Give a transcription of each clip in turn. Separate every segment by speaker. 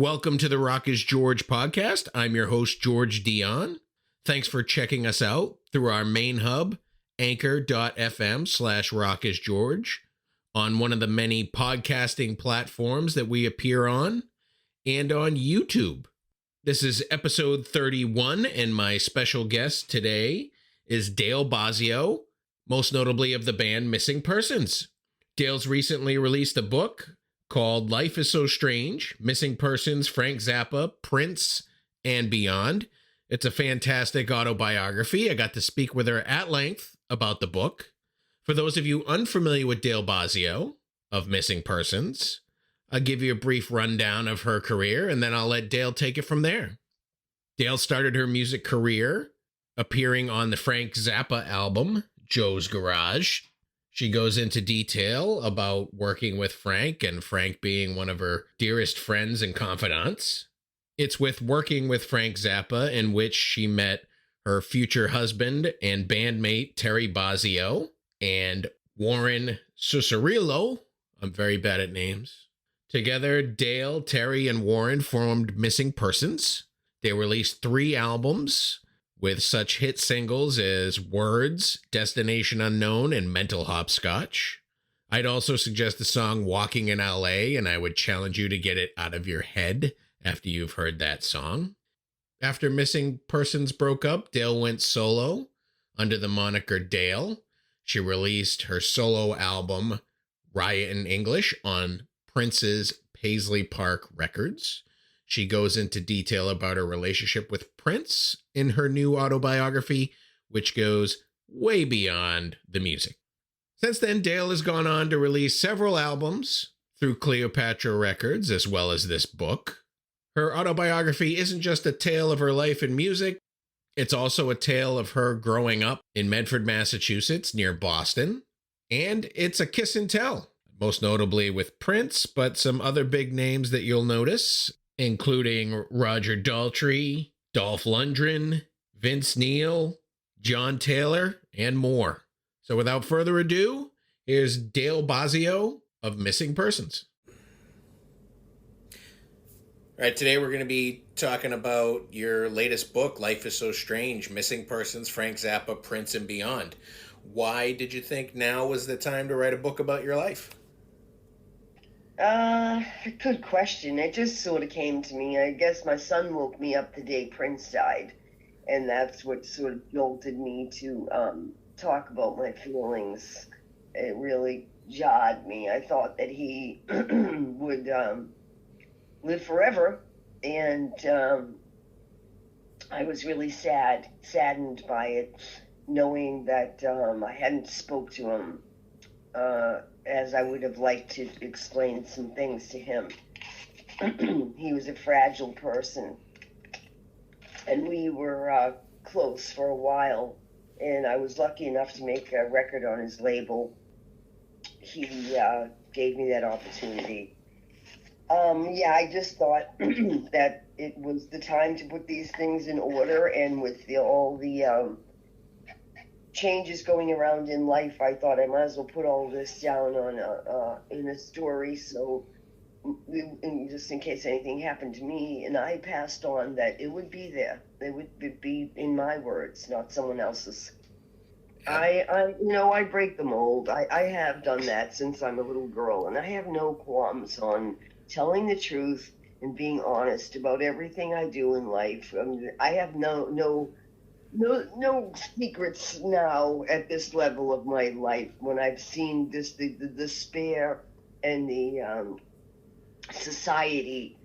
Speaker 1: Welcome to the Rock is George podcast. I'm your host, George Dionne. Thanks for checking us out through our main hub, anchor.fm/rockisgeorge, on one of the many podcasting platforms that we appear on, and on YouTube. This is episode 31, and my special guest today is Dale Bozzio, most notably of the band Missing Persons. Dale's recently released a book called Life is So Strange, Missing Persons, Frank Zappa, Prince, and Beyond. It's a fantastic autobiography. I got to speak with her at length about the book. For those of you unfamiliar with Dale Bozzio of Missing Persons, I'll give you a brief rundown of her career, and then I'll let Dale take it from there. Dale started her music career appearing on the Frank Zappa album, Joe's Garage. She goes into detail about working with Frank and Frank being one of her dearest friends and confidants. It's with working with Frank Zappa in which she met her future husband and bandmate Terry Bozzio and Warren Cicerillo. I'm very bad at names. Together, Dale, Terry, and Warren formed Missing Persons. They released 3 albums with such hit singles as Words, Destination Unknown, and Mental Hopscotch. I'd also suggest the song Walking in LA, and I would challenge you to get it out of your head after you've heard that song. After Missing Persons broke up, Dale went solo under the moniker Dale. She released her solo album, Riot in English, on Prince's Paisley Park Records. She goes into detail about her relationship with Prince in her new autobiography, which goes way beyond the music. Since then, Dale has gone on to release several albums through Cleopatra Records, as well as this book. Her autobiography isn't just a tale of her life in music, it's also a tale of her growing up in Medford, Massachusetts, near Boston. And it's a kiss and tell, most notably with Prince, but some other big names that you'll notice, including Roger Daltrey, Dolph Lundgren, Vince Neil, John Taylor, and more. So without further ado, here's Dale Bozzio of Missing Persons. All right, today we're going to be talking about your latest book, Life is So Strange, Missing Persons, Frank Zappa, Prince, and Beyond. Why did you think now was the time to write a book about your life?
Speaker 2: Good question. It just sort of came to me. I guess my son woke me up the day Prince died, and that's what sort of jolted me to talk about my feelings. It really jarred me. I thought that he would live forever, and I was really saddened by it, knowing that I hadn't spoke to him as I would have liked to explain some things to him. He was a fragile person, and we were close for a while, and I was lucky enough to make a record on his label. He gave me that opportunity. I just thought that it was the time to put these things in order, and with all the changes going around in life, I thought I might as well put all this down on in a story, so just in case anything happened to me and I passed on, that it would be there. It would be in my words, not someone else's. I break the mold. I have done that since I'm a little girl, and I have no qualms on telling the truth and being honest about everything I do in life. I have no secrets now at this level of my life, when I've seen the despair and the society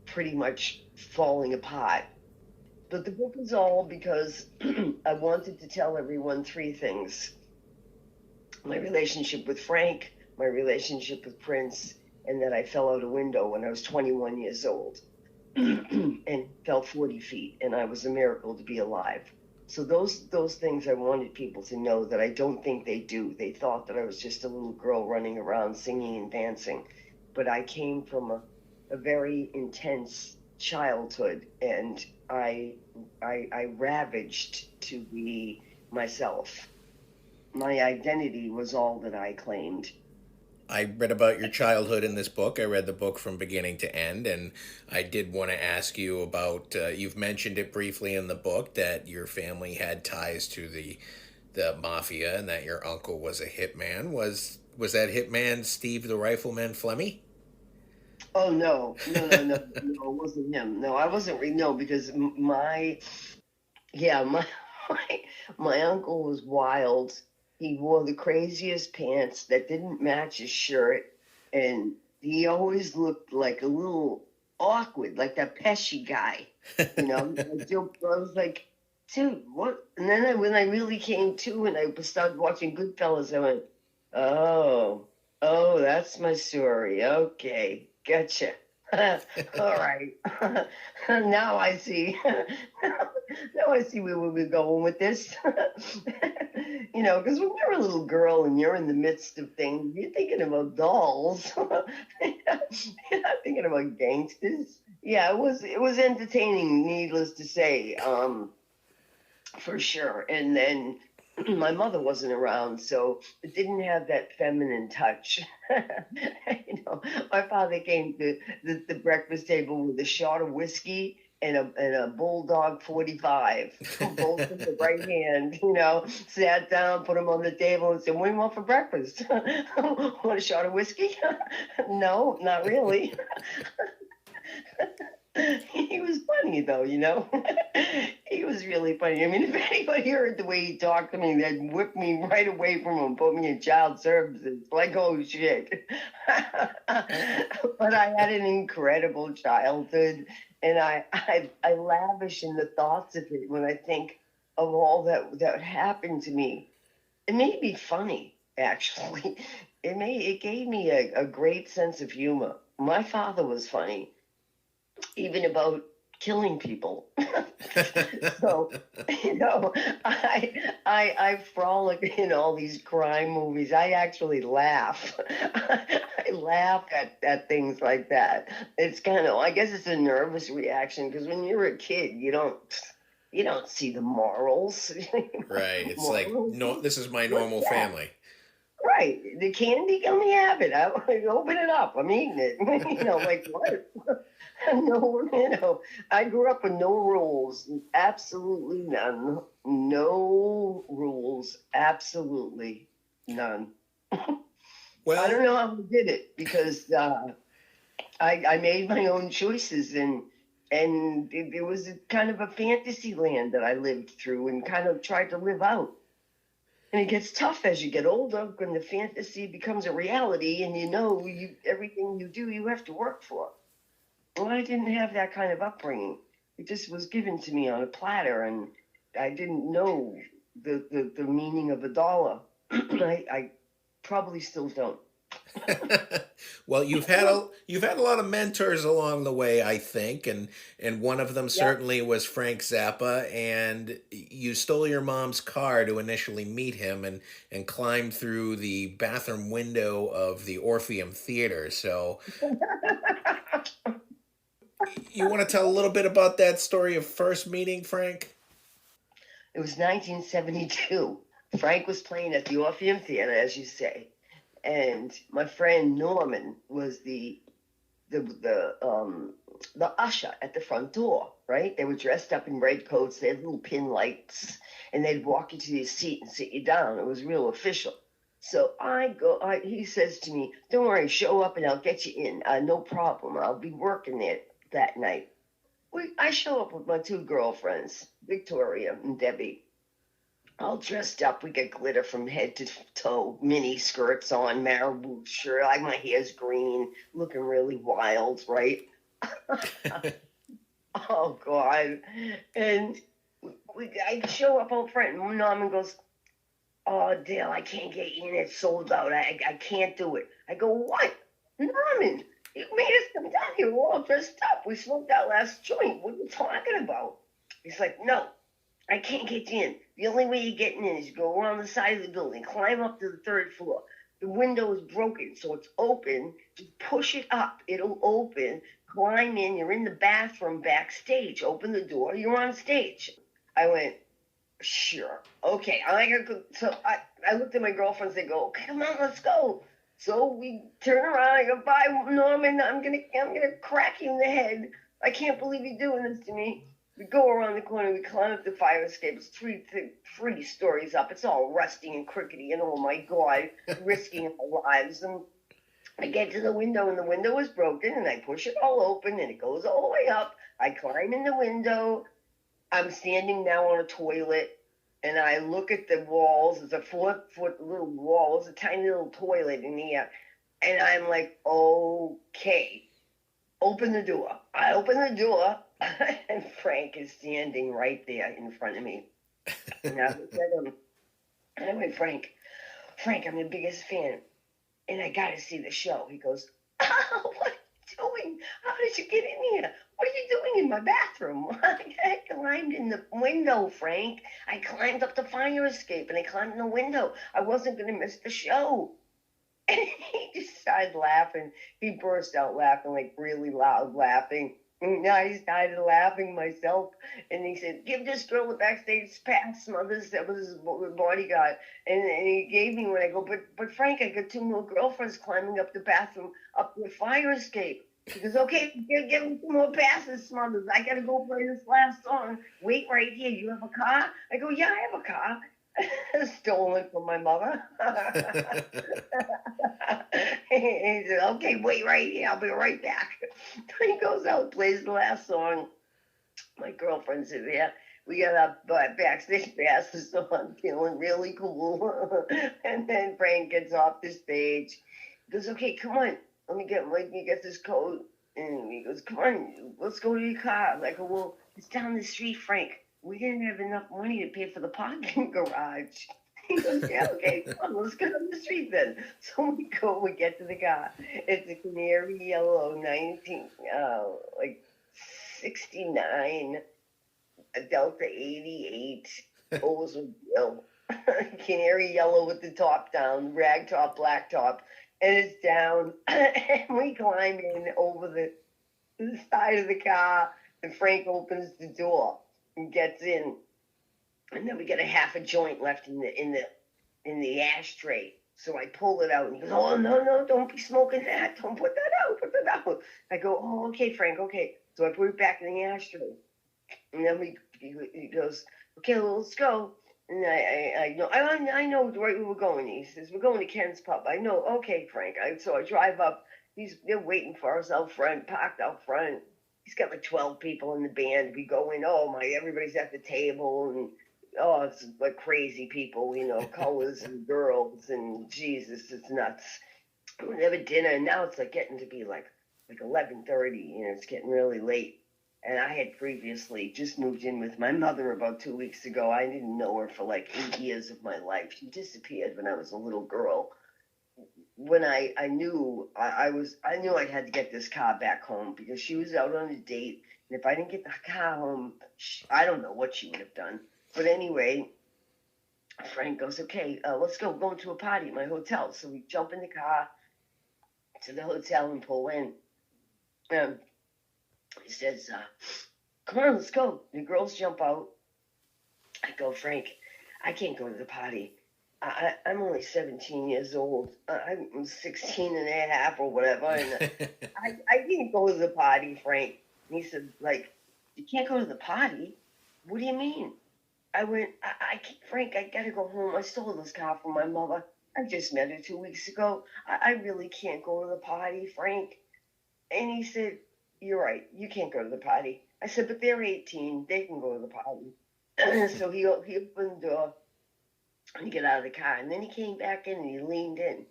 Speaker 2: pretty much falling apart. But the book is all because I wanted to tell everyone 3 things: my relationship with Frank, my relationship with Prince, and that I fell out a window when I was 21 years old and fell 40 feet, and I was a miracle to be alive. So those things I wanted people to know that I don't think they do. They thought that I was just a little girl running around singing and dancing. But I came from a very intense childhood, and I ravaged to be myself. My identity was all that I claimed.
Speaker 1: I read about your childhood in this book. I read the book from beginning to end, and I did want to ask you about. You've mentioned it briefly in the book that your family had ties to the mafia, and that your uncle was a hitman. Was that hitman Steve the Rifleman Flemmy?
Speaker 2: Oh no, no, no, no, no, it wasn't him. No, I wasn't. No, because yeah, my my uncle was wild. He wore the craziest pants that didn't match his shirt, and he always looked like a little awkward, like that Pesci guy. I was like, dude, what? And then when I really came to, and I started watching Goodfellas, I went, oh, oh, that's my story. Okay, gotcha. All right. Now I see. Now I see where we're going with this. Because when you're a little girl and you're in the midst of things, you're thinking about dolls. You're not thinking about gangsters. Yeah, it was entertaining, needless to say, for sure. And then my mother wasn't around, so it didn't have that feminine touch. My father came to the breakfast table with a shot of whiskey and a bulldog 45, both in the right hand. Sat down, put them on the table, and said, "What do you want for breakfast? Want a shot of whiskey?" No, not really. He was funny though, he was really funny. I mean, if anybody heard the way he talked to me, they'd whip me right away from him, put me in child services. Like, oh shit. But I had an incredible childhood, and I lavish in the thoughts of it when I think of all that happened to me. It made me funny, actually. It gave me a great sense of humor. My father was funny, even about killing people. So, I frolic in all these crime movies. I actually laugh. I laugh at things like that. It's I guess it's a nervous reaction, because when you're a kid, you don't see the morals.
Speaker 1: Right. It's like,
Speaker 2: Morals?
Speaker 1: no, this is my
Speaker 2: What's
Speaker 1: normal
Speaker 2: that?
Speaker 1: family.
Speaker 2: Right. The candy, let me have it. I open it up. I'm eating it. Like what? No, I grew up with no rules, absolutely none. No rules, absolutely none. I don't
Speaker 1: Well,
Speaker 2: know how I did it, because I made my own choices, and it was a kind of a fantasy land that I lived through and kind of tried to live out. And it gets tough as you get older when the fantasy becomes a reality, and everything you do you have to work for. Well, I didn't have that kind of upbringing. It just was given to me on a platter, and I didn't know the meaning of a dollar. I probably still don't.
Speaker 1: well, you've had a lot of mentors along the way, I think, and one of them
Speaker 2: Yeah.
Speaker 1: certainly was Frank Zappa. And you stole your mom's car to initially meet him, and climbed through the bathroom window of the Orpheum Theater. So you want to tell a little bit about that story of first meeting Frank?
Speaker 2: It was 1972. Frank was playing at the Orpheum Theater, as you say, and my friend Norman was the usher at the front door. Right? They were dressed up in red coats. They had little pin lights, and they'd walk you to your seat and sit you down. It was real official. So I go. He says to me, "Don't worry, show up and I'll get you in. No problem. I'll be working there that night." I show up with my two girlfriends, Victoria and Debbie, all dressed up. We get glitter from head to toe, mini skirts on, marabou shirt. Like my hair's green, looking really wild, right? Oh God! And I show up out front, and Norman goes, "Oh, Dale, I can't get in. It's sold out. I can't do it." I go, "What? Norman, you made us come down here. We're all dressed up. We smoked that last joint. What are you talking about?" He's like, "No, I can't get you in. The only way you're getting in is you go around the side of the building, climb up to the third floor. The window is broken, so it's open. Just push it up. It'll open. Climb in. You're in the bathroom backstage. Open the door. You're on stage." I went, "Sure. Okay." So I looked at my girlfriends. They go, "Okay, come on, let's go." So we turn around. I go, bye, Norman. I'm gonna crack you in the head. I can't believe you're doing this to me. We go around the corner. We climb up the fire escape. It's three stories up. It's all rusty and crickety. And oh my God, risking our lives. And I get to the window, and the window is broken. And I push it all open, and it goes all the way up. I climb in the window. I'm standing now on a toilet, and I look at the walls. It's a 4-foot little wall. It's a tiny little toilet in here. And I'm like, okay, open the door. I open the door, and Frank is standing right there in front of me. And I looked at him, and I went, Frank, I'm the biggest fan, and I got to see the show. He goes, oh, what are you doing? How did you get in here? What are you doing in my bathroom? I climbed in the window, Frank. I climbed up the fire escape, and I climbed in the window. I wasn't going to miss the show. And he just started laughing. He burst out laughing, like really loud laughing. And I started laughing myself. And he said, give this girl the backstage pass, Smothers. That was his bodyguard. And he gave me when I go, but Frank, I got 2 more girlfriends climbing up the bathroom, up the fire escape. He goes, okay, give him 2 more passes, Smothers. I got to go play this last song. Wait right here. You have a car? I go, yeah, I have a car. Stolen from my mother. He said, okay, wait right here. I'll be right back. He goes out, plays the last song. My girlfriend's in there. We got our backstage passes, so I'm feeling really cool. And then Frank gets off the stage. He goes, okay, come on. Let me get this coat. And he goes, come on, let's go to your car. I go, well, it's down the street, Frank. We didn't have enough money to pay for the parking garage. He goes, yeah, okay, come on, let's go down the street then. So we get to the car. It's a canary yellow 69 a Delta 88 Oldsmobile. Canary yellow with the top down, rag top, black top, and it's down. And we climb in over the side of the car, and Frank opens the door and gets in, and then we get a half a joint left in the ashtray. So I pull it out, and he goes, "Oh no, don't be smoking that! Don't put that out!" I go, "Oh, okay, Frank, okay." So I put it back in the ashtray, and then he goes, "Okay, well, let's go." And I know right where we're going. He says, "We're going to Ken's pub." I know, okay, Frank. So I drive up. They're waiting for us out front, parked out front. He's got like 12 people in the band. We go in, oh my, everybody's at the table, and oh, it's like crazy people, colors and girls, and Jesus, it's nuts. We have a dinner, and now it's like getting to be like 11:30. It's getting really late. And I had previously just moved in with my mother about 2 weeks ago. I didn't know her for like 8 years of my life. She disappeared when I was a little girl. When I knew I knew I had to get this car back home because she was out on a date, and if I didn't get the car home, I don't know what she would have done. But anyway, Frank goes, okay, let's go. We're going to a party at my hotel. So we jump in the car to the hotel and pull in. He says, come on, let's go. The girls jump out. I go, Frank, I can't go to the party. I'm only 17 years old. I'm 16 and a half or whatever. And I can't go to the party, Frank. And he said, you can't go to the party? What do you mean? I went, I can't, Frank, I got to go home. I stole this car from my mother. I just met her 2 weeks ago. I really can't go to the party, Frank. And he said, you're right. You can't go to the party. I said, but they're 18. They can go to the party. So he opened the door and he got out of the car. And then he came back in and he leaned in.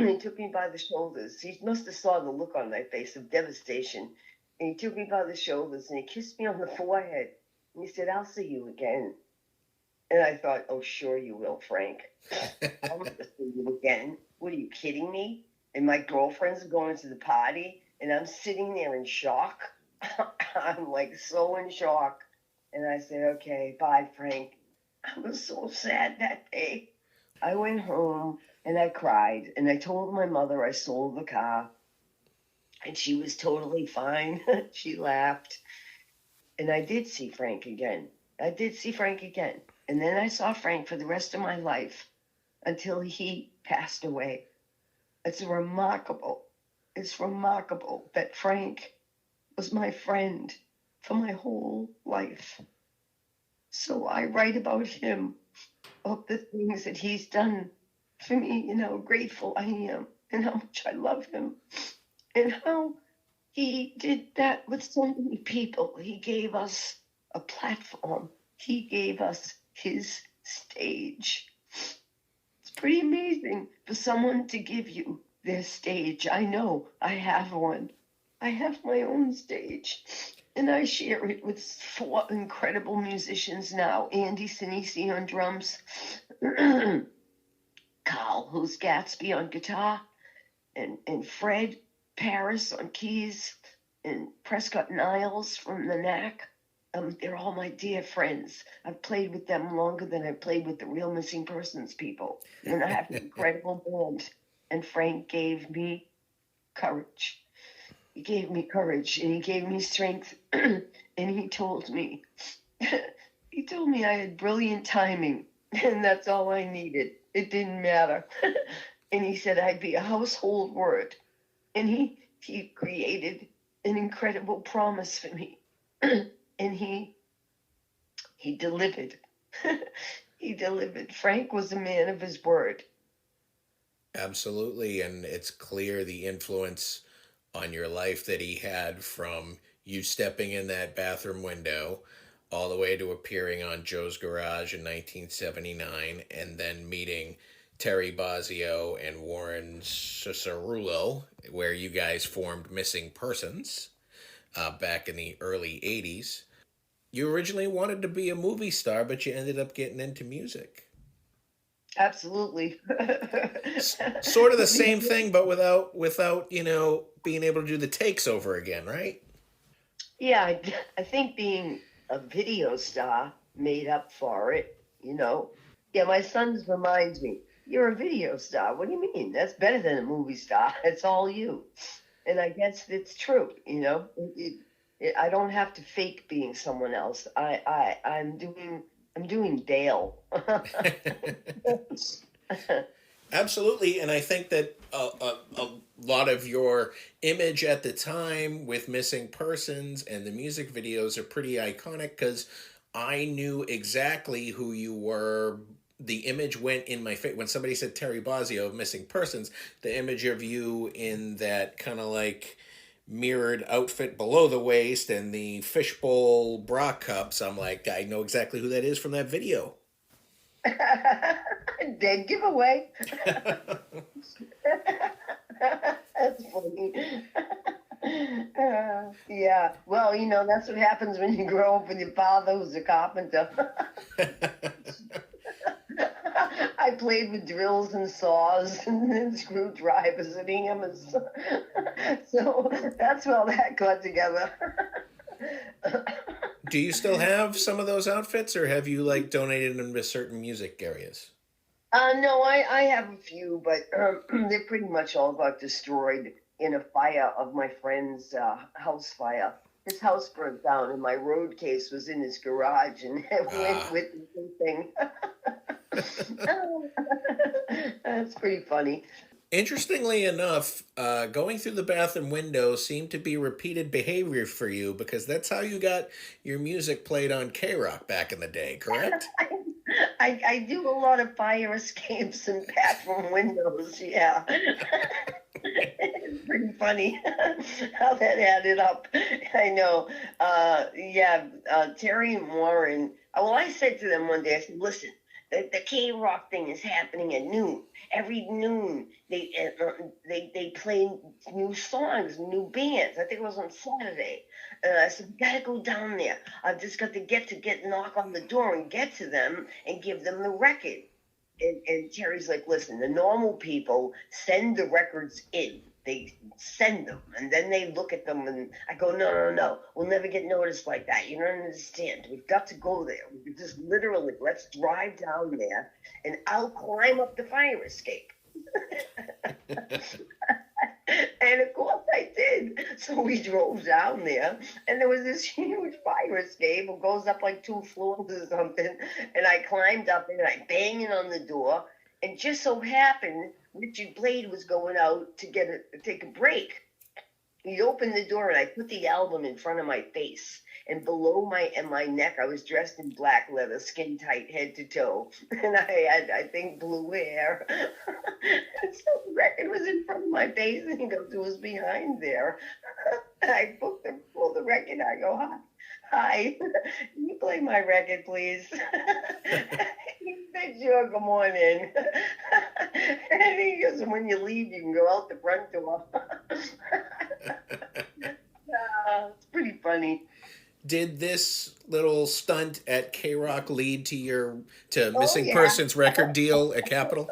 Speaker 2: He took me by the shoulders. He must have saw the look on my face of devastation. And he took me by the shoulders and he kissed me on the forehead. And he said, I'll see you again. And I thought, oh, sure you will, Frank. I'll never see you again. What, are you kidding me? And my girlfriends are going to the party, and I'm sitting there in shock. I'm like so in shock. And I said, okay, bye, Frank. I was so sad that day. I went home and I cried, and I told my mother I sold the car, and she was totally fine. She laughed. And I did see Frank again. And then I saw Frank for the rest of my life until he passed away. It's remarkable. It's remarkable that Frank was my friend for my whole life. So I write about him, of the things that he's done for me, and how grateful I am, and how much I love him, and how he did that with so many people. He gave us a platform. He gave us his stage. It's pretty amazing for someone to give you their stage. I know I have one. I have my own stage. And I share it with 4 incredible musicians now. Andy Sinisi on drums, Carl, who's Gatsby on guitar, and Fred Paris on keys, and Prescott Niles from the Knack. They're all my dear friends. I've played with them longer than I played with the real missing persons people. And I have an incredible band. And Frank gave me courage. He gave me courage, and he gave me strength. And he told me I had brilliant timing, and that's all I needed. It didn't matter. And he said I'd be a household word. And he created an incredible promise for me. And he delivered. He delivered. Frank was a man of his word.
Speaker 1: Absolutely. And it's clear the influence on your life that he had, from you stepping in that bathroom window all the way to appearing on Joe's Garage in 1979, and then meeting Terry Bozzio and Warren Cicerulo, where you guys formed Missing Persons back in the early 80s. You originally wanted to be a movie star, but you ended up getting into music.
Speaker 2: Absolutely.
Speaker 1: Sort of the same thing, but without being able to do the takes over again, right?
Speaker 2: Yeah, I think being a video star made up for it, Yeah, my son reminds me, you're a video star. What do you mean? That's better than a movie star. It's all you. And I guess it's true, I don't have to fake being someone else. I'm doing Dale.
Speaker 1: Absolutely, and I think that a lot of your image at the time with Missing Persons and the music videos are pretty iconic, because I knew exactly who you were. The image went in my face when somebody said Terry Bozzio of Missing Persons. The image of you in that kind of like mirrored outfit below the waist and the fishbowl bra cups. I'm like, I know exactly who that is from that video.
Speaker 2: Dead giveaway. That's funny. Yeah. Well, that's what happens when you grow up with your father who's a carpenter. I played with drills and saws and screwdrivers and hammers. So that's how that got together.
Speaker 1: Do you still have some of those outfits, or have you donated them to certain music areas?
Speaker 2: No, I have a few, but they're pretty much all got destroyed in a fire of my friend's house fire. His house burnt down, and my road case was in his garage, and it went with the thing. That's pretty funny.
Speaker 1: Interestingly enough, going through the bathroom window seemed to be repeated behavior for you, because that's how you got your music played on K-Rock back in the day, correct?
Speaker 2: I do a lot of fire escapes and bathroom windows, yeah. It's pretty funny how that added up. I know. Terry and Warren. Well, I said to them one day, I said, listen, the K-Rock thing is happening at noon. Every noon, they play new songs, new bands. I think it was on Saturday. I said, we got to go down there. I've just got to get knock on the door and get to them and give them the record. And Terry's like, listen, the normal people send the records in. They send them, and then they look at them, and I go, no. We'll never get noticed like that. You don't understand. We've got to go there. We could just literally, let's drive down there, and I'll climb up the fire escape. And of course I did. So we drove down there, and there was this huge fire escape. It goes up like 2 floors or something. And I climbed up, and I banged on the door. And just so happened, Richard Blade was going out to take a break. He opened the door and I put the album in front of my face. And below my neck, I was dressed in black leather, skin tight, head to toe. And I had, I think, blue hair. So the record was in front of my face and he goes, it was behind there. And I pull the record. I go, hi, can you play my record, please? He said, sure, come on in. And he goes, when you leave, you can go out the front door. It's pretty funny.
Speaker 1: Did this little stunt at K-Rock lead to
Speaker 2: Oh,
Speaker 1: Missing
Speaker 2: yeah.
Speaker 1: Persons record deal at Capitol?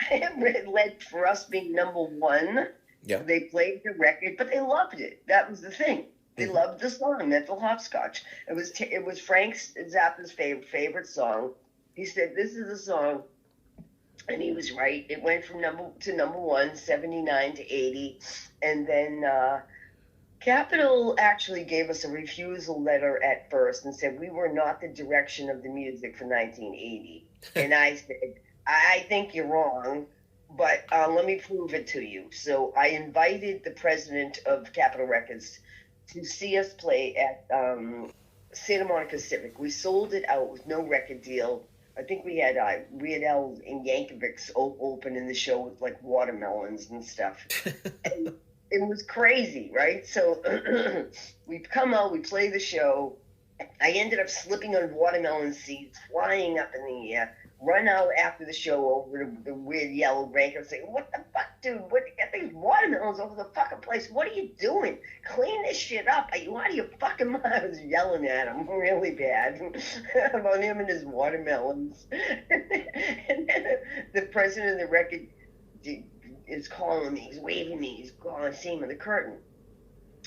Speaker 2: It led for us being number one.
Speaker 1: Yeah.
Speaker 2: They played the record, but they loved it. That was the thing. They loved the song, Mental Hopscotch. It was Frank Zappa's favorite song. He said, this is a song, and he was right. It went from number one, 79 to 80, and then Capitol actually gave us a refusal letter at first and said we were not the direction of the music for 1980. And I said, I think you're wrong, but let me prove it to you. So I invited the president of Capitol Records to see us play at Santa Monica Civic. We sold it out with no record deal. I think we had Weird Al and Yankovic's open in the show with like watermelons and stuff. And it was crazy, right? So we come out, we play the show. I ended up slipping on watermelon seeds, flying up in the air, run out after the show over to the weird yellow rank and say, what the fuck, dude? What, you got these watermelons over the fucking place. What are you doing? Clean this shit up. Are you out of your fucking mind? I was yelling at him really bad about him and his watermelons. And then the president of the record is calling me, he's waving me, he's calling, seeing me the curtain.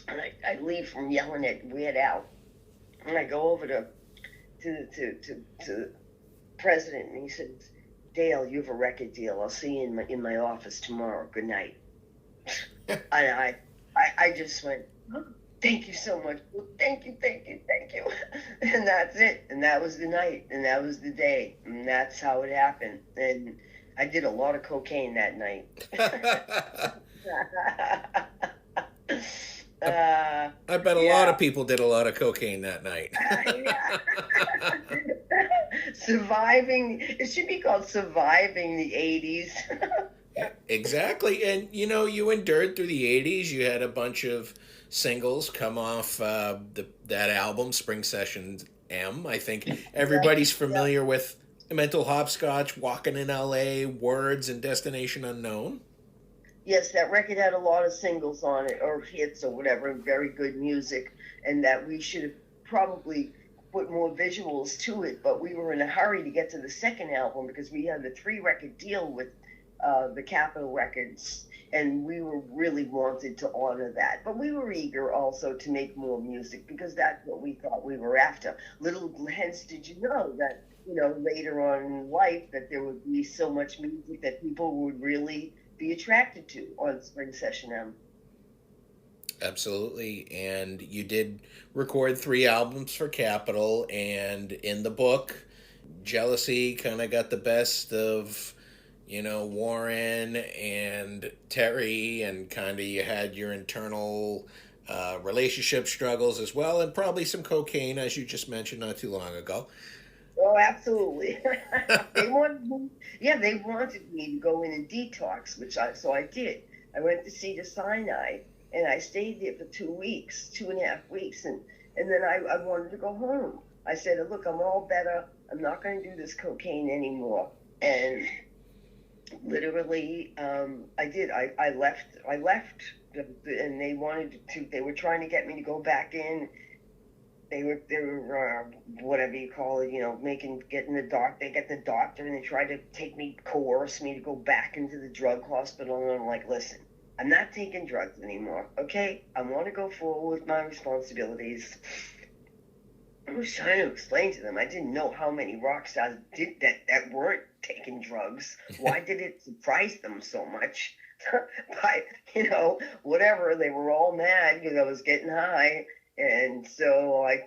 Speaker 2: And I leave from yelling at Weird Al. And I go over to the president, and he says, Dale, you have a record deal. I'll see you in my office tomorrow. Good night. And I just went, oh, thank you so much. Thank you. And that's it. And that was the night. And that was the day. And that's how it happened. And I did a lot of cocaine that night.
Speaker 1: I bet a lot of people did a lot of cocaine that night.
Speaker 2: Surviving, it should be called Surviving the 80s.
Speaker 1: Exactly. And, you endured through the 80s. You had a bunch of singles come off that album, Spring Sessions M. I think everybody's familiar with Mental Hopscotch, Walking in L.A., Words, and Destination Unknown.
Speaker 2: Yes, that record had a lot of singles on it, or hits or whatever, very good music, and that we should have probably put more visuals to it, but we were in a hurry to get to the second album because we had the 3-record deal with the Capitol Records, and we were really wanted to honor that. But we were eager also to make more music because that's what we thought we were after. Little hence did you know that, later on in life that there would be so much music that people would really be attracted to on Spring Session M.
Speaker 1: Absolutely. And you did record 3 albums for Capitol, and in the book, jealousy kind of got the best of, Warren and Terry, and kind of you had your internal relationship struggles as well, and probably some cocaine, as you just mentioned not too long ago.
Speaker 2: Oh, absolutely. They wanted me to go in and detox, so I did. I went to see the Sinai, and I stayed there for 2 weeks, 2.5 weeks, and then I wanted to go home. I said, look, I'm all better. I'm not going to do this cocaine anymore. And literally, I did. I left, and they were trying to get me to go back in. They were whatever you call it, getting the doctor. They get the doctor, and they tried to coerce me to go back into the drug hospital. And I'm like, listen, I'm not taking drugs anymore, okay? I want to go forward with my responsibilities. I was trying to explain to them. I didn't know how many rock stars did that weren't taking drugs. Why did it surprise them so much? But, whatever, they were all mad because I was getting high. And so I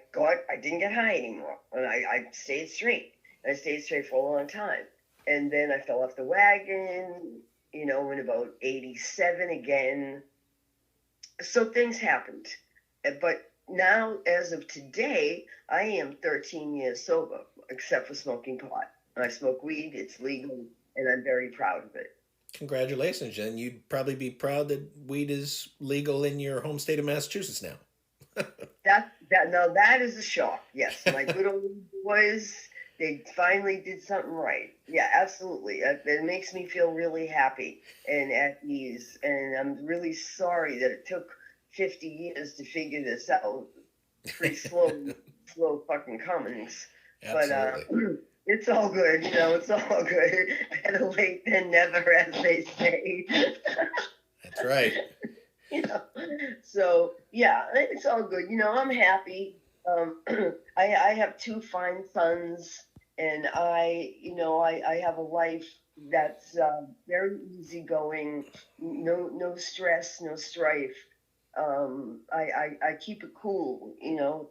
Speaker 2: didn't get high anymore. And I stayed straight. And I stayed straight for a long time. And then I fell off the wagon, in about 87 again. So things happened. But now, as of today, I am 13 years sober, except for smoking pot. I smoke weed, it's legal, and I'm very proud of it.
Speaker 1: Congratulations, Jen. You'd probably be proud that weed is legal in your home state of Massachusetts now.
Speaker 2: That is a shock. Yes, my good old boys, they finally did something right. Yeah, absolutely. It makes me feel really happy and at ease. And I'm really sorry that it took 50 years to figure this out. Pretty slow fucking comings.
Speaker 1: Absolutely.
Speaker 2: But it's all good. It's all good. Better late than never, as they say.
Speaker 1: That's right.
Speaker 2: So yeah, it's all good. I'm happy. I have two fine sons, and I have a life that's very easygoing. No stress, no strife. I keep it cool,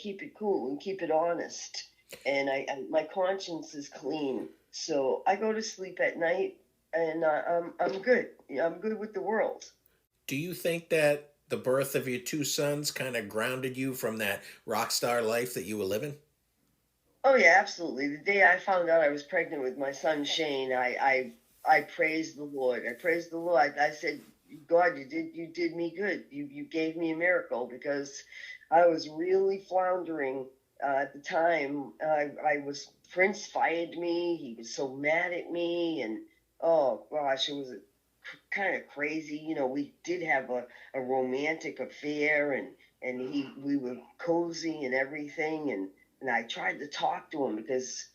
Speaker 2: keep it cool and keep it honest. And my conscience is clean, so I go to sleep at night, and I'm good. I'm good with the world.
Speaker 1: Do you think that the birth of your two sons kind of grounded you from that rock star life that you were living?
Speaker 2: Oh yeah, absolutely. The day I found out I was pregnant with my son Shane, I praised the Lord. I praised the Lord. I said, God, you did me good. You gave me a miracle, because I was really floundering at the time. Prince fired me. He was so mad at me, and oh gosh, it was kind of crazy. We did have a romantic affair, and we were cozy and everything, and I tried to talk to him because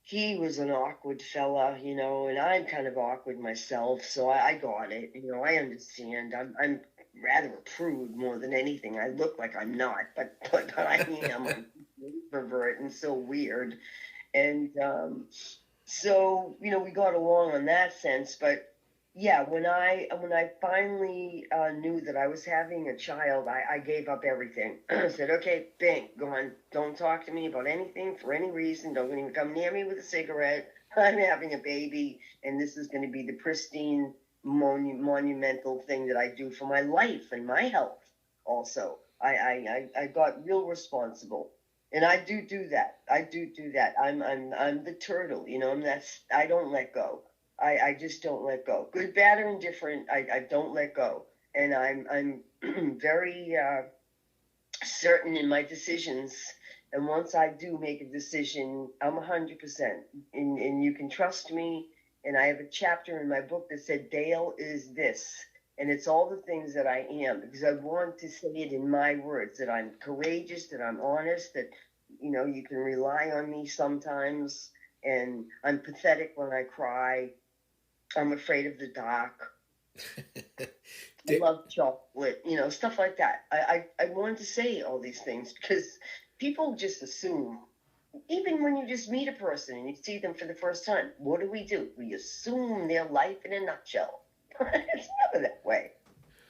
Speaker 2: he was an awkward fella, and I'm kind of awkward myself, so I got it. I understand. I'm rather a prude more than anything. I look like I'm not, but I am. I'm an introvert and so weird. And so we got along on that sense, but yeah, when I finally knew that I was having a child, I gave up everything. I said, okay, bang, gone. Don't talk to me about anything for any reason. Don't even come near me with a cigarette. I'm having a baby, and this is going to be the pristine, monumental thing that I do for my life and my health. Also, I got real responsible. And I do that. I do that. I'm the turtle, I don't let go. I just don't let go. Good, bad, or indifferent, I don't let go. And I'm very certain in my decisions. And once I do make a decision, I'm 100%. And you can trust me. And I have a chapter in my book that said, Dale is this. And it's all the things that I am, because I want to say it in my words, that I'm courageous, that I'm honest, that, you can rely on me sometimes. And I'm pathetic when I cry. I'm afraid of the dark. I love chocolate, stuff like that. I wanted to say all these things because people just assume, even when you just meet a person and you see them for the first time, what do? We assume their life in a nutshell. It's never that way.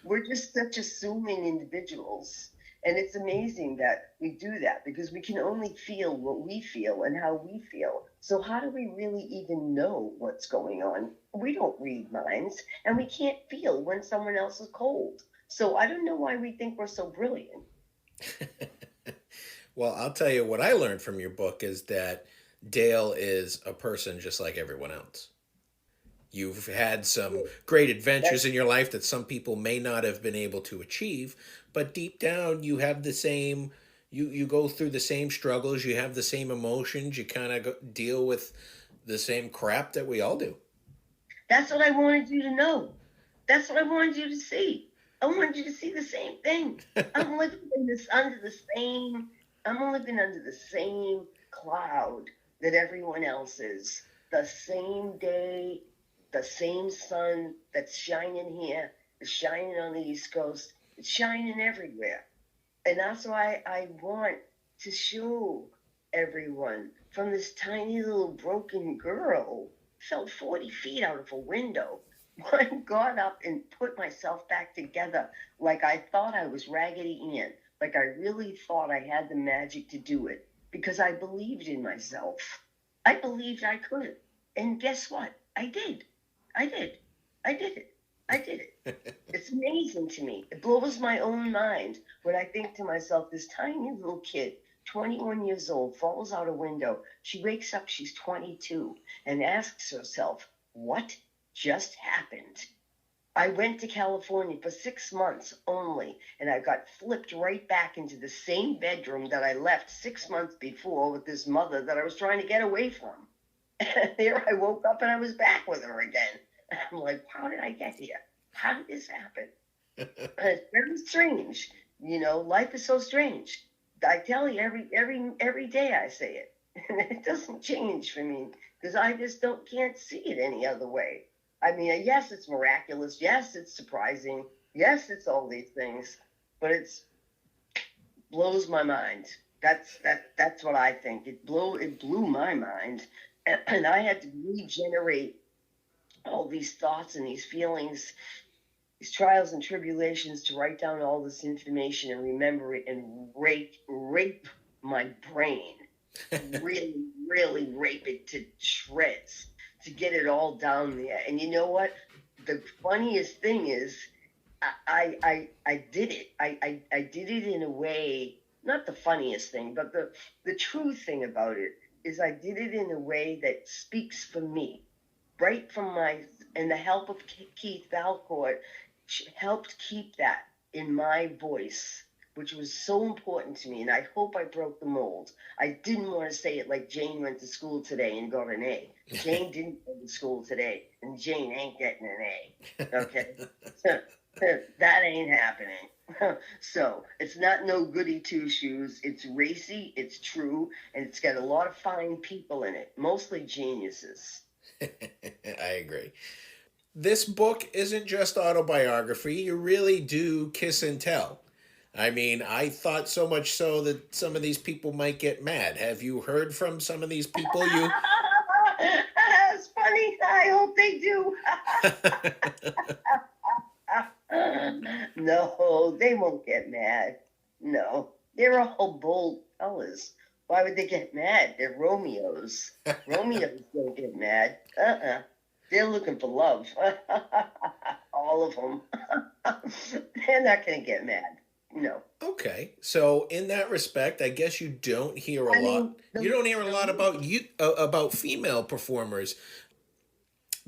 Speaker 2: We're just such assuming individuals. And it's amazing that we do that, because we can only feel what we feel and how we feel. So how do we really even know what's going on? We don't read minds, and we can't feel when someone else is cold. So I don't know why we think we're so brilliant.
Speaker 1: Well, I'll tell you what I learned from your book is that Dale is a person just like everyone else. You've had some great adventures in your life that some people may not have been able to achieve, but deep down you have the same, you go through the same struggles, you have the same emotions, you kind of deal with the same crap that we all do.
Speaker 2: That's what I wanted you to know. That's what I wanted you to see. I wanted you to see the same thing. I'm living under the same cloud that everyone else is. The same day, the same sun that's shining here is shining on the East Coast. It's shining everywhere. And that's why I want to show everyone, from this tiny little broken girl, fell 40 feet out of a window. I got up and put myself back together like I thought I was Raggedy Ann, like I really thought I had the magic to do it, because I believed in myself. I believed I could. And guess what? I did. I did. I did it. I did it. It's amazing to me. It blows my own mind when I think to myself, this tiny little kid, 21 years old, falls out a window. She wakes up, she's 22, and asks herself, what just happened? I went to California for 6 months only, and I got flipped right back into the same bedroom that I left 6 months before with this mother that I was trying to get away from. And there I woke up and I was back with her again. I'm like, how did I get here? How did this happen? And it's very strange. Life is so strange. I tell you, every day I say it. And it doesn't change for me because I just can't see it any other way. I mean, yes, it's miraculous. Yes, it's surprising. Yes, it's all these things, but it blows my mind. That's what I think. It blew my mind, and I had to regenerate all these thoughts and these feelings, these trials and tribulations, to write down all this information and remember it and rape my brain, really, really rape it to shreds to get it all down there. And you know what? The funniest thing is, I did it. I did it in a way, not the funniest thing, but the true thing about it is I did it in a way that speaks for me, right from and the help of Keith Valcourt helped keep that in my voice, which was so important to me. And I hope I broke the mold. I didn't want to say it like Jane went to school today and got an A. Jane didn't go to school today, and Jane ain't getting an A. Okay? That ain't happening. So it's not no goody two shoes. It's racy, it's true, and it's got a lot of fine people in it, mostly geniuses.
Speaker 1: I agree. This book isn't just autobiography. You really do kiss and tell. I mean, I thought so much so that some of these people might get mad. Have you heard from some of these people?
Speaker 2: It's funny. I hope they do. No, they won't get mad. No, they're all bold fellas. Why would they get mad? They're Romeos. Romeos don't get mad. They're looking for love. All of them. They're not going to get mad. No.
Speaker 1: Okay, so in that respect, I guess you don't hear a lot. You don't hear a lot about female performers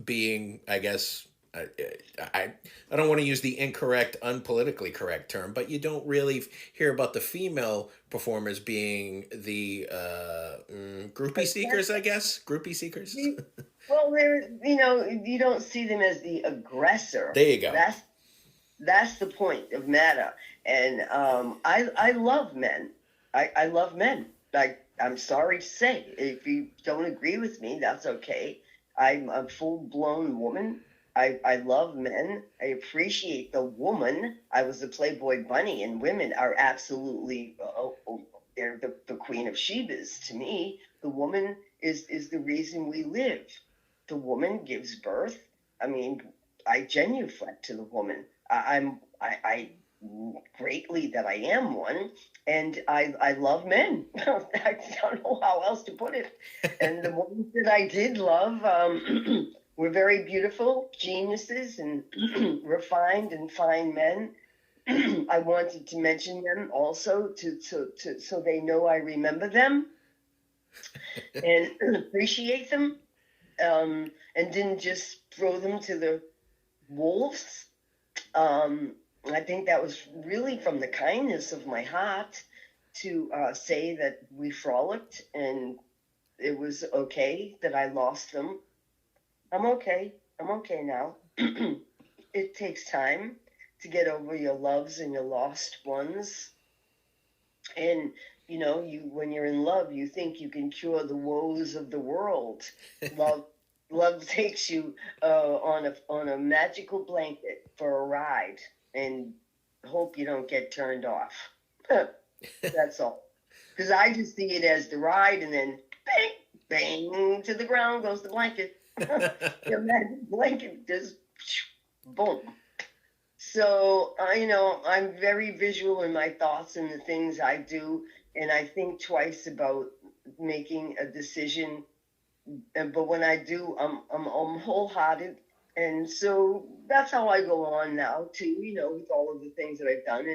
Speaker 1: being, I guess, I don't want to use the incorrect, unpolitically correct term, but you don't really hear about the female performers being the groupie seekers, I guess. Groupie seekers.
Speaker 2: Well, you don't see them as the aggressor.
Speaker 1: There you go.
Speaker 2: That's the point of matter. And I love men. I love men. I'm sorry to say, if you don't agree with me, that's okay. I'm a full-blown woman. I love men. I appreciate the woman. I was a Playboy bunny, and women are absolutely, they're the queen of Shebas to me. The woman is the reason we live. The woman gives birth. I mean, I genuflect to the woman. I greatly that I am one, and I love men. I don't know how else to put it. And the ones that I did love were very beautiful, geniuses, and refined and fine men. I wanted to mention them also so they know I remember them and appreciate them, and didn't just throw them to the wolves. I think that was really from the kindness of my heart to say that we frolicked and it was okay that I lost them. I'm okay. I'm okay now. It takes time to get over your loves and your lost ones. And, when you're in love, you think you can cure the woes of the world. Love takes you on a magical blanket for a ride, and hope you don't get turned off. That's all. Because I just see it as the ride, and then bang, bang, to the ground goes the blanket. Your magic blanket just boom. So, I'm very visual in my thoughts and the things I do, and I think twice about making a decision but when I do, I'm wholehearted. And so that's how I go on now too, with all of the things that I've done.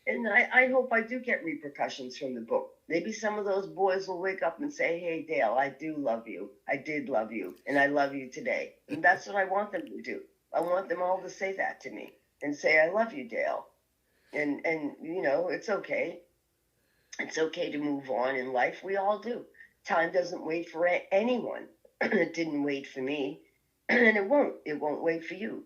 Speaker 2: And I hope I do get repercussions from the book. Maybe some of those boys will wake up and say, hey, Dale, I do love you. I did love you. And I love you today. And that's what I want them to do. I want them all to say that to me and say, I love you, Dale. And it's okay. It's okay to move on in life. We all do. Time doesn't wait for anyone. It didn't wait for me, and it won't. It won't wait for you.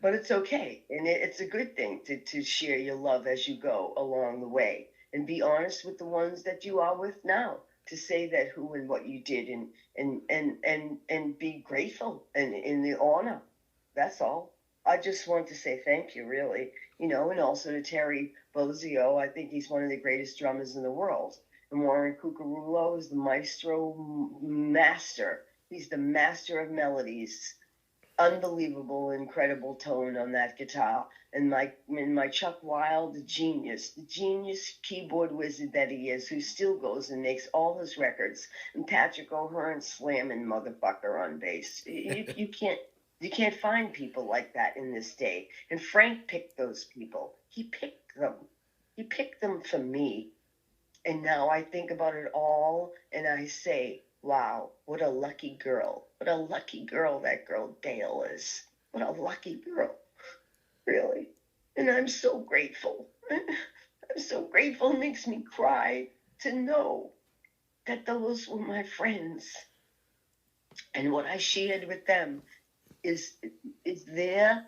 Speaker 2: But it's okay, and it's a good thing to share your love as you go along the way, and be honest with the ones that you are with now. To say that who and what you did, and be grateful and in the honor. That's all. I just want to say thank you, really. And also to Terry Bozzio. I think he's one of the greatest drummers in the world. And Warren Cucurullo is the maestro master. He's the master of melodies. Unbelievable, incredible tone on that guitar. And my Chuck Wild, the genius keyboard wizard that he is, who still goes and makes all his records. And Patrick O'Hearn slamming motherfucker on bass. You can't find people like that in this day. And Frank picked those people. He picked them. He picked them for me. And now I think about it all and I say, wow, what a lucky girl. What a lucky girl that girl Dale is. What a lucky girl. Really. And I'm so grateful. I'm so grateful. It makes me cry to know that those were my friends. And what I shared with them is there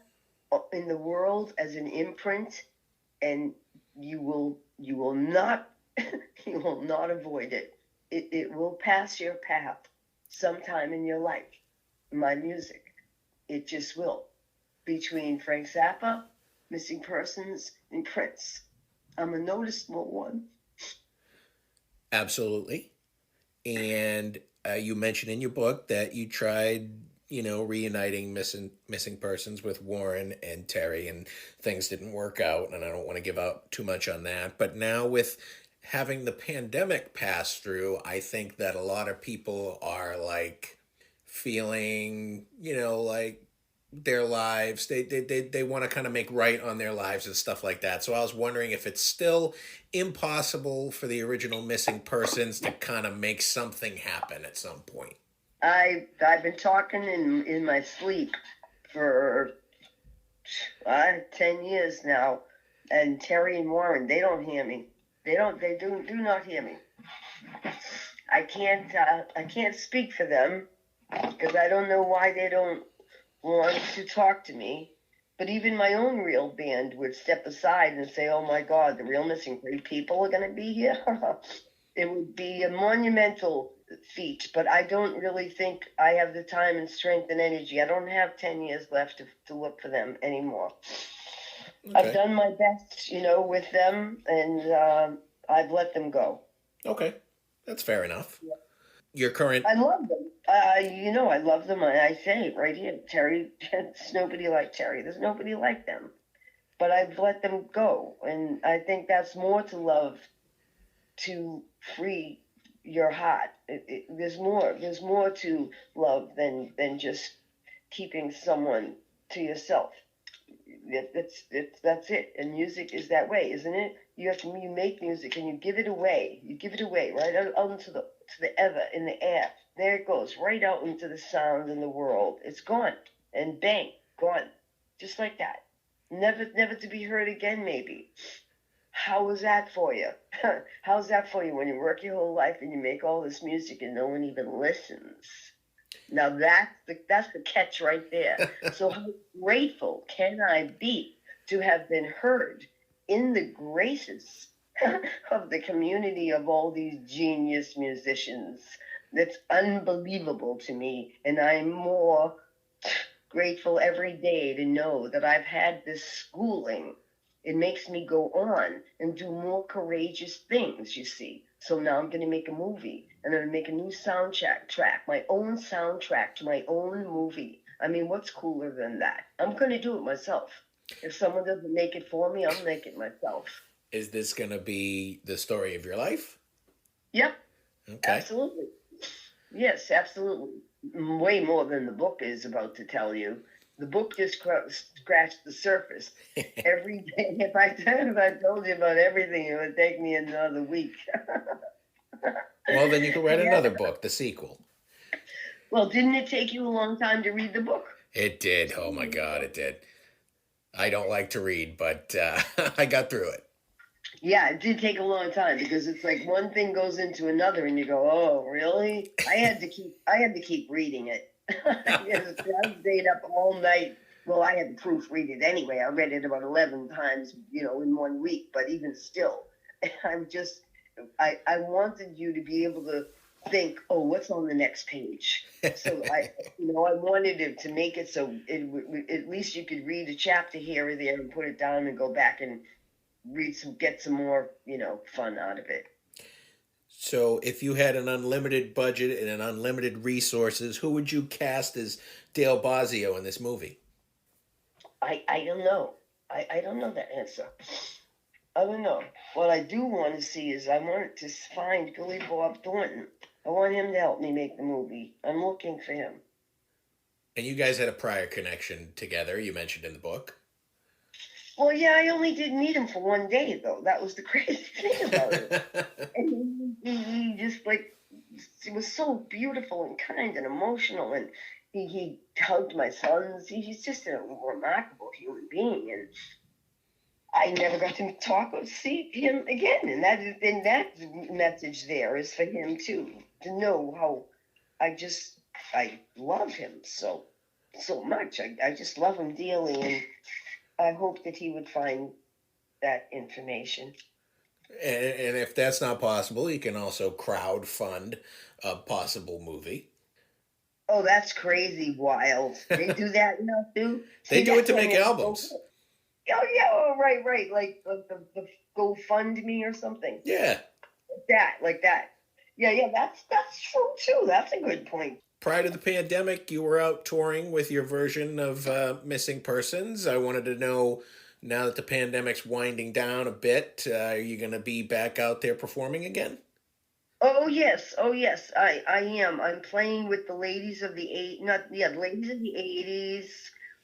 Speaker 2: in the world as an imprint, and you will not you will not avoid it. It will pass your path sometime in your life. My music, it just will. Between Frank Zappa, Missing Persons, and Prince, I'm a noticeable one.
Speaker 1: Absolutely. And you mentioned in your book that you tried, reuniting missing persons with Warren and Terry, and things didn't work out. And I don't want to give out too much on that. But now with having the pandemic pass through, I think that a lot of people are like feeling, like their lives, they want to kind of make right on their lives and stuff like that. So I was wondering if it's still impossible for the original missing persons to kind of make something happen at some point.
Speaker 2: I've been talking in my sleep for 10 years now, and Terry and Warren, they don't hear me. They do not hear me. I can't speak for them because I don't know why they don't want to talk to me. But even my own real band would step aside and say, oh my God, the real missing people are going to be here. It would be a monumental feat, but I don't really think I have the time and strength and energy. I don't have 10 years left to look for them anymore. Okay. I've done my best, with them, and I've let them go.
Speaker 1: Okay, that's fair enough. Yeah. Your current...
Speaker 2: I love them. I love them. I say it right here. Terry, there's nobody like Terry. There's nobody like them. But I've let them go, and I think that's more to love, to free your heart. There's more to love than just keeping someone to yourself. That's it. And music is that way, isn't it? You make music and you give it away. You give it away right out into the ether, in the air. There it goes, right out into the sound in the world. It's gone, and bang, gone, just like that. Never to be heard again. Maybe. How was that for you? How's that for you when you work your whole life and you make all this music and no one even listens? Now that's the catch right there. So how grateful can I be to have been heard in the graces of the community of all these genius musicians? That's unbelievable to me, and I'm more grateful every day to know that I've had this schooling. It makes me go on and do more courageous things, you see. So now I'm going to make a movie, and I'm going to make a new soundtrack, my own soundtrack to my own movie. I mean, what's cooler than that? I'm going to do it myself. If someone doesn't make it for me, I'll make it myself.
Speaker 1: Is this going to be the story of your life?
Speaker 2: Yep. Okay. Absolutely. Yes, absolutely. Way more than the book is about to tell you. The book just scratched the surface. Every day, if I told you about everything, it would take me another week.
Speaker 1: Well, then you could write
Speaker 2: Yeah.
Speaker 1: another book, the sequel.
Speaker 2: Well, didn't it take you a long time to read the book?
Speaker 1: It did. Oh my God, it did. I don't like to read, but I got through it.
Speaker 2: Yeah, it did take a long time because it's like one thing goes into another, and you go, "Oh, really?" I had to keep reading it. Yes, I stayed up all night. Well, I had to proofread it anyway. I read it about 11 times, in one week. But even still, I'm just, I wanted you to be able to think, "Oh, what's on the next page?" So I wanted it to make it so at least you could read a chapter here or there and put it down and go back and get some more, fun out of it.
Speaker 1: So, if you had an unlimited budget and an unlimited resources, who would you cast as Dale Bozzio in this movie?
Speaker 2: I don't know. I don't know that answer. I don't know. What I do want to see is I want to find Billy Bob Thornton. I want him to help me make the movie. I'm looking for him.
Speaker 1: And you guys had a prior connection together, you mentioned in the book.
Speaker 2: Well, yeah, I only did meet him for one day, though. That was the crazy thing about it. And he just like, he was so beautiful and kind and emotional, and he hugged my sons. He's just a remarkable human being, and I never got to talk or see him again. And that message there is for him too, to know how I love him so much. I just love him dearly, and I hope that he would find that information.
Speaker 1: And if that's not possible, you can also crowd fund a possible movie.
Speaker 2: Oh, that's crazy wild. They do that now too.
Speaker 1: They
Speaker 2: See,
Speaker 1: do it
Speaker 2: that's
Speaker 1: to
Speaker 2: why
Speaker 1: make
Speaker 2: it's so
Speaker 1: albums.
Speaker 2: good. Oh yeah, oh, right. Like the GoFundMe or something.
Speaker 1: Yeah.
Speaker 2: Like that. Yeah, that's true too. That's a good point.
Speaker 1: Prior to the pandemic, you were out touring with your version of Missing Persons. I wanted to know, now that the pandemic's winding down a bit, are you going to be back out there performing again?
Speaker 2: Oh yes. I am. I'm playing with the ladies of the eight, not yeah, the ladies of the '80s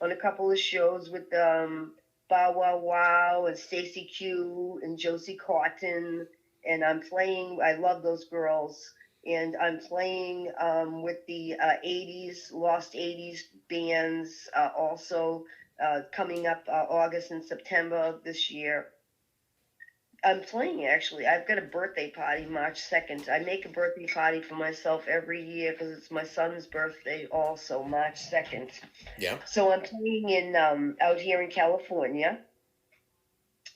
Speaker 2: on a couple of shows with Bow Wow Wow and Stacy Q and Josie Cotton, and I'm playing. I love those girls, and I'm playing with the '80s Lost '80s bands also coming up August and September of this year. I'm playing actually. I've got a birthday party March 2nd. I make a birthday party for myself every year because it's my son's birthday also, March 2nd.
Speaker 1: Yeah.
Speaker 2: So I'm playing in out here in California.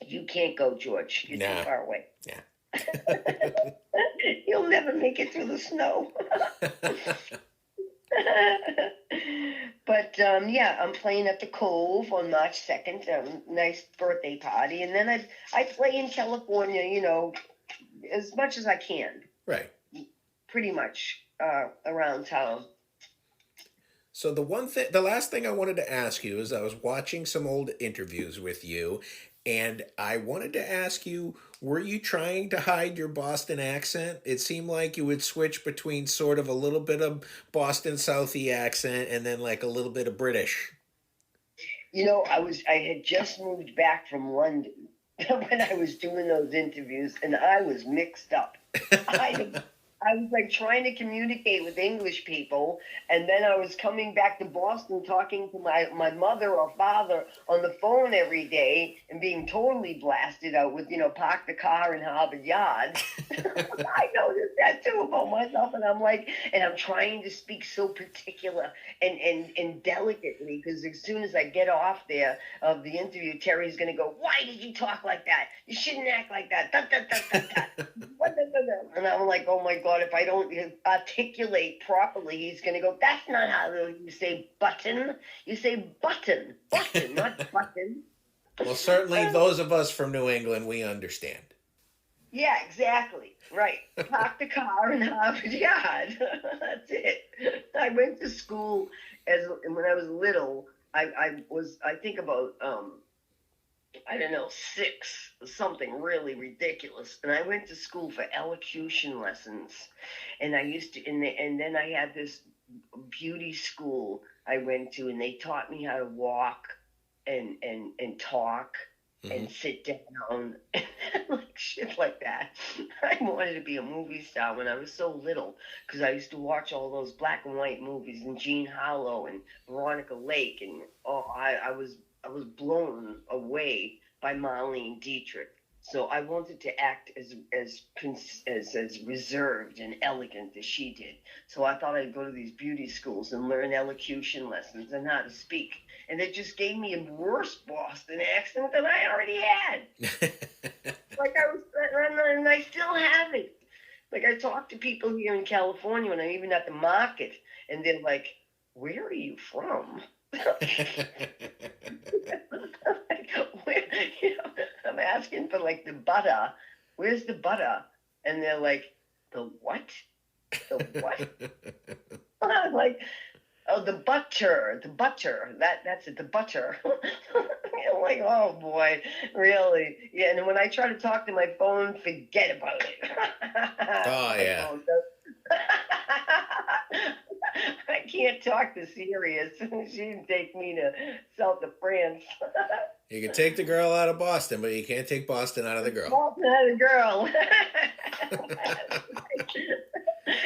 Speaker 2: You can't go, George. You're too
Speaker 1: Nah.
Speaker 2: far away.
Speaker 1: Yeah.
Speaker 2: You'll never make it through the snow. But yeah, I'm playing at the Cove on March 2nd. Nice birthday party, and then I play in California. As much as I can,
Speaker 1: Right.
Speaker 2: pretty much around town.
Speaker 1: So the last thing I wanted to ask you is I was watching some old interviews with you, and I wanted to ask you, were you trying to hide your Boston accent? It seemed like you would switch between sort of a little bit of Boston Southie accent and then like a little bit of British.
Speaker 2: I had just moved back from London when I was doing those interviews, and I was mixed up. I was like trying to communicate with English people, and then I was coming back to Boston talking to my mother or father on the phone every day and being totally blasted out with, park the car in Harvard Yard. I noticed that too about myself, and I'm trying to speak so particular and delicately, because as soon as I get off there of the interview, Terry's going to go, "Why did you talk like that? You shouldn't act like that." Da, da, da, da, da. And I'm like, "Oh my God, if I don't articulate properly, he's going to go, 'That's not how you say button. You say button, not button.'"
Speaker 1: Well, certainly those of us from New England, we understand.
Speaker 2: Yeah, exactly. Right. Park the car in Harvard Yard. That's it. I went to school when I was little. I think about I don't know, 6, something really ridiculous. And I went to school for elocution lessons. And I used to, and then I had this beauty school I went to, and they taught me how to walk and talk and sit down, like shit like that. I wanted to be a movie star when I was so little because I used to watch all those black and white movies and Jean Harlow and Veronica Lake, and I was blown away by Marlene Dietrich. So I wanted to act as reserved and elegant as she did. So I thought I'd go to these beauty schools and learn elocution lessons and how to speak. And it just gave me a worse Boston accent than I already had. Like I was, and I still have it. Like I talk to people here in California when I'm even at the market, and they're like, "Where are you from?" Where, I'm asking for like the butter. Where's the butter? And they're like, the what? The what? I'm like, oh, the butter. That's it, the butter. I'm like, oh boy, really? Yeah. And when I try to talk to my phone, forget about it.
Speaker 1: Oh yeah.
Speaker 2: I can't talk to Sirius. She'd take me to south of France.
Speaker 1: You can take the girl out of Boston, but you can't take Boston out of the girl.
Speaker 2: Boston out of the girl.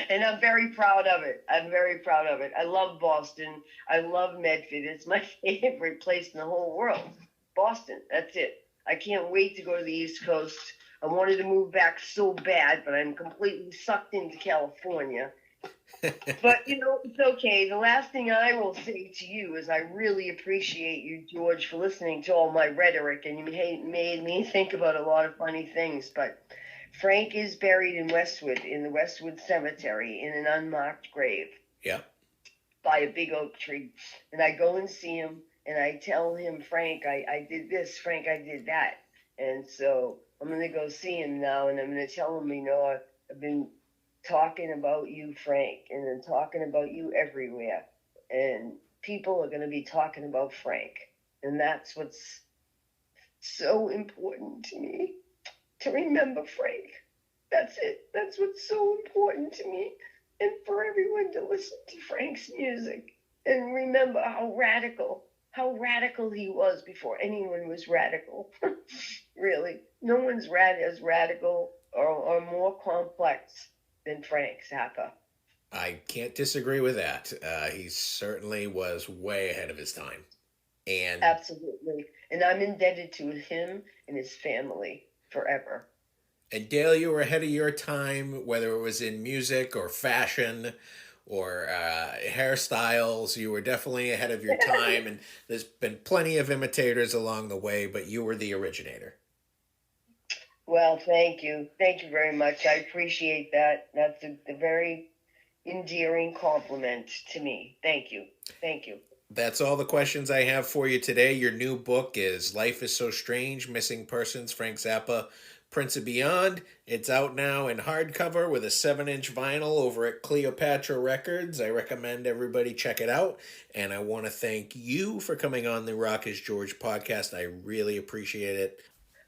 Speaker 2: And I'm very proud of it. I love Boston. I love Medford. It's my favorite place in the whole world. Boston, that's it. I can't wait to go to the East Coast. I wanted to move back so bad, but I'm completely sucked into California. But, it's okay. The last thing I will say to you is I really appreciate you, George, for listening to all my rhetoric, and you made me think about a lot of funny things. But Frank is buried in Westwood, in the Westwood Cemetery, in an unmarked grave.
Speaker 1: Yeah.
Speaker 2: By a big oak tree. And I go and see him, and I tell him, Frank, I did this. Frank, I did that. And so I'm going to go see him now, and I'm going to tell him, I've been talking about you, Frank, and then talking about you everywhere. And people are going to be talking about Frank. And that's what's so important to me, to remember Frank. That's it. That's what's so important to me. And for everyone to listen to Frank's music and remember how radical he was before anyone was radical. Really. No one's as radical or more complex than Frank Zappa.
Speaker 1: I can't disagree with that. He certainly was way ahead of his time. And
Speaker 2: absolutely. And I'm indebted to him and his family forever.
Speaker 1: And Dale, you were ahead of your time, whether it was in music or fashion or hairstyles. You were definitely ahead of your time. And there's been plenty of imitators along the way, but you were the originator.
Speaker 2: Well, thank you. Thank you very much. I appreciate that. That's a very endearing compliment to me. Thank you. Thank you.
Speaker 1: That's all the questions I have for you today. Your new book is Life is So Strange, Missing Persons, Frank Zappa, Prince and Beyond. It's out now in hardcover with a 7-inch vinyl over at Cleopatra Records. I recommend everybody check it out. And I want to thank you for coming on the Rock is George podcast. I really appreciate it.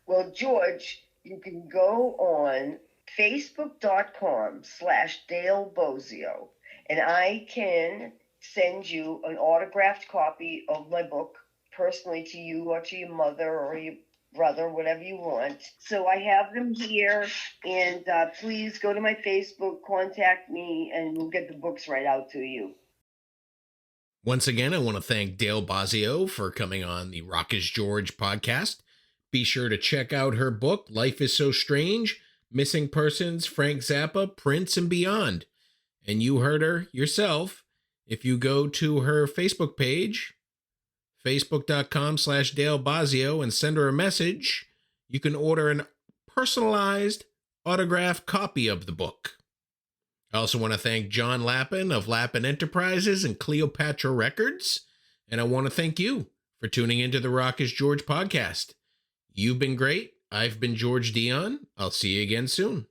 Speaker 2: Well, George, you can go on facebook.com/Dale Bozzio, and I can send you an autographed copy of my book personally to you or to your mother or your brother, whatever you want. So I have them here, and please go to my Facebook, contact me, and we'll get the books right out to you.
Speaker 1: Once again, I want to thank Dale Bozzio for coming on the Rock is George podcast. Be sure to check out her book, Life is So Strange, Missing Persons, Frank Zappa, Prince and Beyond. And you heard her yourself. If you go to her Facebook page, facebook.com/Dale Bozzio, and send her a message, you can order a personalized autographed copy of the book. I also want to thank John Lappin of Lappin Enterprises and Cleopatra Records. And I want to thank you for tuning into the Rock is George podcast. You've been great. I've been George Dionne. I'll see you again soon.